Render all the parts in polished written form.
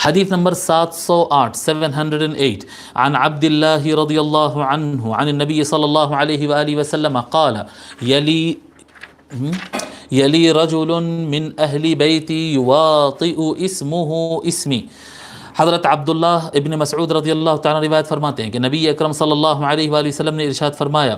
حدیث نمبر 708 عن عبد الله رضی اللہ عنہ عن النبی صلی اللہ علیہ وآلہ وسلم قال یلی رجل من اہل بیتی یواطئ اسمہ اسمی. حضرت عبداللہ ابن مسعود رضی اللہ تعالیٰ روایت فرماتے ہیں کہ نبی اکرم صلی اللہ علیہ وآلہ وسلم نے ارشاد فرمایا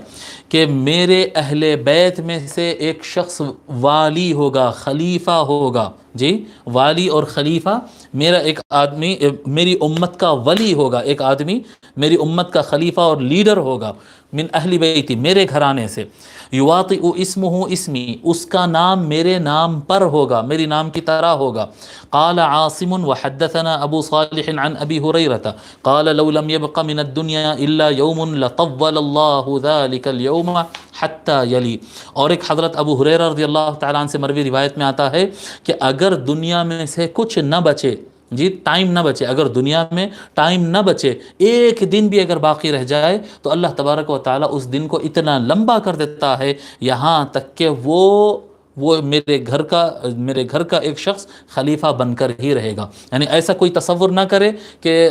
کہ میرے اہل بیت میں سے ایک شخص والی ہوگا، خلیفہ ہوگا. جی، والی اور خلیفہ، میرا ایک آدمی میری امت کا ولی ہوگا، ایک آدمی میری امت کا خلیفہ اور لیڈر ہوگا، من اہل بیتی، میرے گھرانے سے. یواطئ اسمہ اسمی، اس کا نام میرے نام پر ہوگا، میری نام کی طرح ہوگا. قال عاصم وحدثنا ابو صالح عن ابی ہریرہ قال لو لم يبق من الدنيا الا يوم لطول الله ذلك اليوم حتى يلي. اور ایک حضرت ابو ہریرہ رضی اللہ تعالیٰ عنہ سے مروی روایت میں آتا ہے کہ اگر دنیا میں سے کچھ نہ بچے، جی ٹائم نہ بچے، اگر دنیا میں ٹائم نہ بچے، ایک دن بھی اگر باقی رہ جائے تو اللہ تبارک و تعالیٰ اس دن کو اتنا لمبا کر دیتا ہے یہاں تک کہ وہ میرے گھر کا ایک شخص خلیفہ بن کر ہی رہے گا. یعنی ایسا کوئی تصور نہ کرے کہ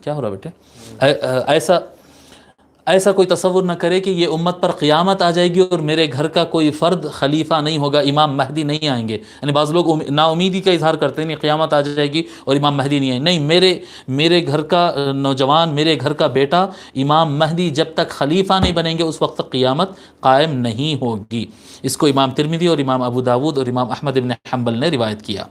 کیا ہو رہا بیٹے، ایسا کوئی تصور نہ کرے کہ یہ امت پر قیامت آ جائے گی اور میرے گھر کا کوئی فرد خلیفہ نہیں ہوگا، امام مہدی نہیں آئیں گے. یعنی بعض لوگ نا امیدی کا اظہار کرتے ہیں، نہیں قیامت آ جائے گی اور امام مہدی نہیں آئیں گے. نہیں، میرے گھر کا نوجوان، میرے گھر کا بیٹا امام مہدی جب تک خلیفہ نہیں بنیں گے اس وقت تک قیامت قائم نہیں ہوگی. اس کو امام ترمذی اور امام ابو داود اور امام احمد بن حنبل نے روایت کیا.